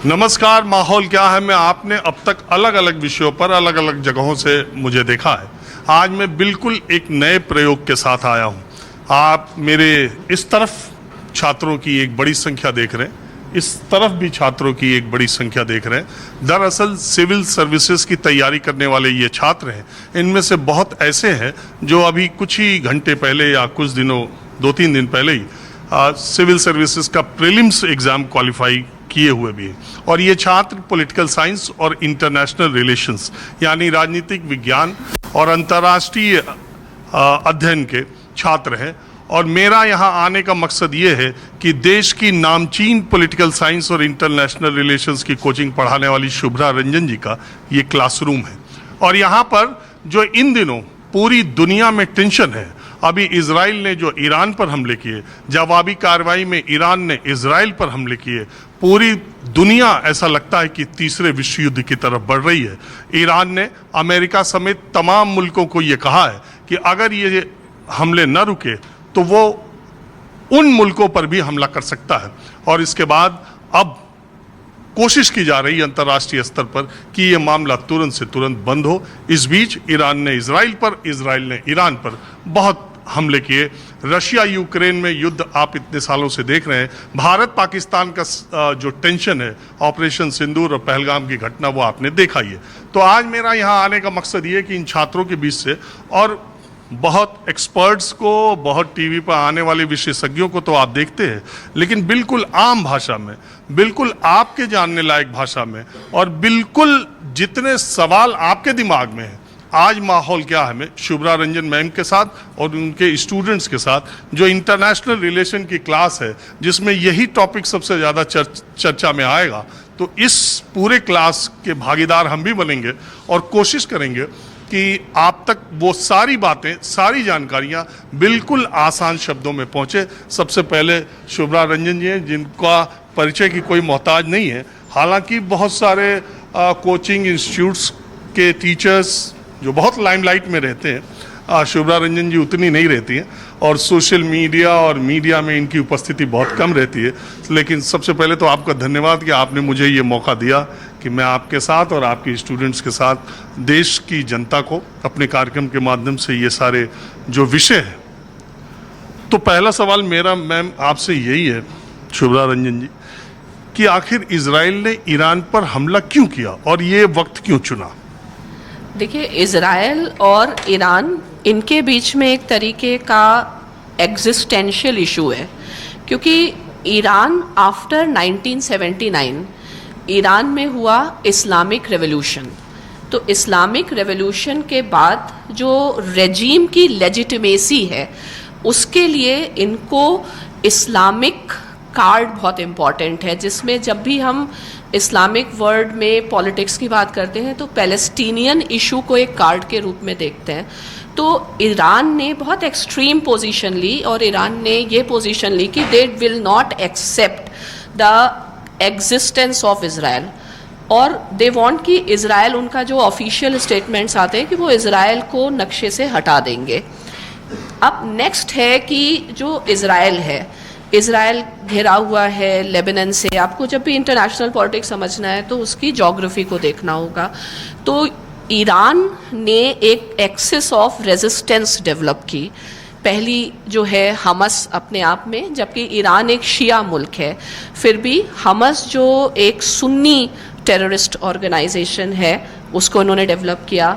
नमस्कार। माहौल क्या है में आपने अब तक अलग अलग विषयों पर अलग अलग जगहों से मुझे देखा है। आज मैं बिल्कुल एक नए प्रयोग के साथ आया हूं। आप मेरे इस तरफ छात्रों की एक बड़ी संख्या देख रहे हैं, इस तरफ भी छात्रों की एक बड़ी संख्या देख रहे हैं। दरअसल सिविल सर्विसेज की तैयारी करने वाले ये छात्र हैं। इनमें से बहुत ऐसे हैं जो अभी कुछ ही घंटे पहले या कुछ दिनों 2-3 दिन पहले ही सिविल सर्विसेज का प्रीलिम्स एग्जाम क्वालिफाई किए हुए भी हैं। और ये छात्र पॉलिटिकल साइंस और इंटरनेशनल रिलेशंस यानी राजनीतिक विज्ञान और अंतर्राष्ट्रीय अध्ययन के छात्र हैं। और मेरा यहाँ आने का मकसद ये है कि देश की नामचीन पॉलिटिकल साइंस और इंटरनेशनल रिलेशंस की कोचिंग पढ़ाने वाली शुभ्रा रंजन जी का ये क्लासरूम है। और यहाँ पर जो इन दिनों पूरी दुनिया में टेंशन है, अभी इजराइल ने जो ईरान पर हमले किए, जवाबी कार्रवाई में ईरान ने इजराइल पर हमले किए, पूरी दुनिया ऐसा लगता है कि तीसरे विश्व युद्ध की तरफ बढ़ रही है। ईरान ने अमेरिका समेत तमाम मुल्कों को ये कहा है कि अगर ये हमले न रुके तो वो उन मुल्कों पर भी हमला कर सकता है। और इसके बाद अब कोशिश की जा रही है अंतर्राष्ट्रीय स्तर पर कि ये मामला तुरंत से तुरंत बंद हो। इस बीच ईरान ने इजराइल पर, इजराइल ने ईरान पर बहुत हमले किए। रशिया यूक्रेन में युद्ध आप इतने सालों से देख रहे हैं। भारत पाकिस्तान का जो टेंशन है, ऑपरेशन सिंदूर और पहलगाम की घटना, वो आपने देखा ही है। तो आज मेरा यहाँ आने का मकसद ये कि इन छात्रों के बीच से, और बहुत एक्सपर्ट्स को, बहुत टीवी पर आने वाले विशेषज्ञों को तो आप देखते हैं, लेकिन बिल्कुल आम भाषा में, बिल्कुल आपके जानने लायक भाषा में, और बिल्कुल जितने सवाल आपके दिमाग में हैं, आज माहौल क्या है में शुभ्रा रंजन मैम के साथ और उनके स्टूडेंट्स के साथ जो इंटरनेशनल रिलेशन की क्लास है, जिसमें यही टॉपिक सबसे ज़्यादा चर्चा में आएगा। तो इस पूरे क्लास के भागीदार हम भी बनेंगे और कोशिश करेंगे कि आप तक वो सारी बातें, सारी जानकारियां बिल्कुल आसान शब्दों में पहुंचे। सबसे पहले शुभ्रा रंजन जी हैं, जिनका परिचय की कोई मोहताज नहीं है। हालांकि बहुत सारे कोचिंग इंस्टीट्यूट्स के टीचर्स जो बहुत लाइमलाइट में रहते हैं, शुभ्रा रंजन जी उतनी नहीं रहती हैं, और सोशल मीडिया और मीडिया में इनकी उपस्थिति बहुत कम रहती है। लेकिन सबसे पहले तो आपका धन्यवाद कि आपने मुझे ये मौका दिया कि मैं आपके साथ और आपके स्टूडेंट्स के साथ देश की जनता को अपने कार्यक्रम के माध्यम से ये सारे जो विषय हैं। तो पहला सवाल मेरा मैम आपसे यही है शुभ्रा रंजन जी, कि आखिर इजराइल ने ईरान पर हमला क्यों किया और ये वक्त क्यों चुना? देखिए, इजराइल और ईरान, इनके बीच में एक तरीके का एग्जिस्टेंशियल इशू है, क्योंकि ईरान आफ्टर 1979 ईरान में हुआ इस्लामिक रेवोल्यूशन। तो इस्लामिक रेवोल्यूशन के बाद जो रेजीम की लेजिटिमेसी है, उसके लिए इनको इस्लामिक कार्ड बहुत इम्पॉर्टेंट है, जिसमें जब भी हम इस्लामिक वर्ल्ड में पॉलिटिक्स की बात करते हैं तो पैलेस्टीनियन इशू को एक कार्ड के रूप में देखते हैं। तो ईरान ने बहुत एक्सट्रीम पोजीशन ली, और ईरान ने ये पोजीशन ली कि they will not accept the existence of Israel, और दे वांट कि इज़राइल, उनका जो ऑफिशियल स्टेटमेंट्स आते हैं कि वो इज़राइल को नक्शे से हटा देंगे। अब नेक्स्ट है कि जो इज़राइल है, इज़राइल घिरा हुआ है लेबनान से। आपको जब भी इंटरनेशनल पॉलिटिक्स समझना है तो उसकी ज्योग्राफी को देखना होगा। तो ईरान ने एक एक्सिस ऑफ रेजिस्टेंस डेवलप की। पहली जो है हमस अपने आप में, जबकि ईरान एक शिया मुल्क है, फिर भी हमस जो एक सुन्नी टेररिस्ट ऑर्गेनाइजेशन है, उसको उन्होंने डेवलप किया।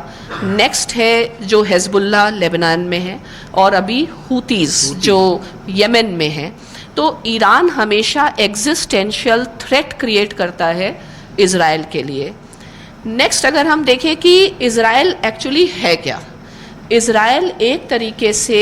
नेक्स्ट है जो हिजबुल्लाह लेबनान में है, और अभी हुतीज़ जो यमन में है। तो ईरान हमेशा एग्जिस्टेंशियल थ्रेट क्रिएट करता है इज़राइल के लिए। नेक्स्ट अगर हम देखें कि इज़राइल एक्चुअली है क्या, इज़राइल एक तरीके से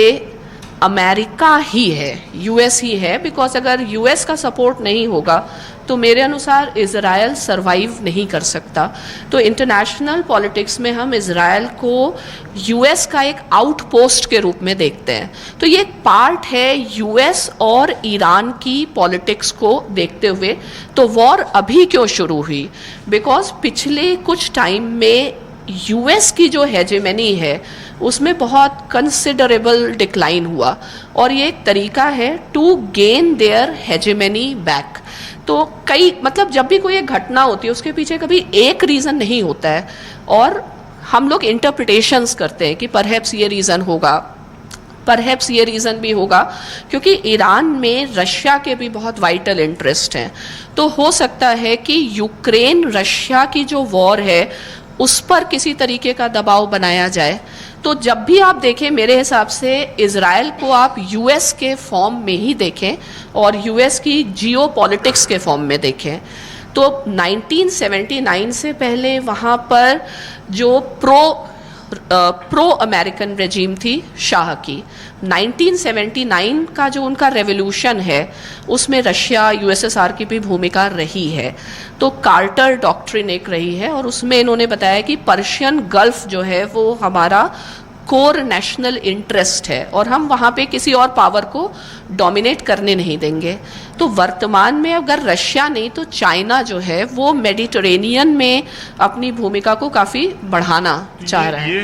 अमेरिका ही है, यूएस ही है, बिकॉज अगर यूएस का सपोर्ट नहीं होगा तो मेरे अनुसार इज़राइल सरवाइव नहीं कर सकता। तो इंटरनेशनल पॉलिटिक्स में हम इज़राइल को यूएस का एक आउटपोस्ट के रूप में देखते हैं। तो ये एक पार्ट है यूएस और ईरान की पॉलिटिक्स को देखते हुए। तो वॉर अभी क्यों शुरू हुई? बिकॉज पिछले कुछ टाइम में यूएस की जो हेजेमनी है उसमें बहुत कंसिडरेबल डिक्लाइन हुआ, और ये एक तरीका है to gain their hegemony back. तो कई मतलब जब भी कोई एक घटना होती है उसके पीछे कभी एक रीज़न नहीं होता है, और हम लोग इंटरप्रिटेशंस करते हैं कि परहैप्स ये रीज़न होगा, परहैप्स ये रीज़न भी होगा, क्योंकि ईरान में रशिया के भी बहुत वाइटल इंटरेस्ट हैं। तो हो सकता है कि यूक्रेन रशिया की जो वॉर है उस पर किसी तरीके का दबाव बनाया जाए। तो जब भी आप देखें, मेरे हिसाब से इज़राइल को आप यूएस के फॉर्म में ही देखें और यूएस की जियोपॉलिटिक्स के फॉर्म में देखें। तो 1979 से पहले वहाँ पर जो प्रो अमेरिकन रेजीम थी शाह की, 1979 का जो उनका रेवोल्यूशन है उसमें रशिया यूएसएसआर की भी भूमिका रही है। तो कार्टर डॉक्ट्रिन एक रही है और उसमें इन्होंने बताया कि पर्शियन गल्फ जो है वो हमारा कोर नेशनल इंटरेस्ट है और हम वहाँ पे किसी और पावर को डोमिनेट करने नहीं देंगे। तो वर्तमान में अगर रशिया नहीं तो चाइना जो है वो मेडिटेरेनियन में अपनी भूमिका को काफ़ी बढ़ाना चाह रहा है।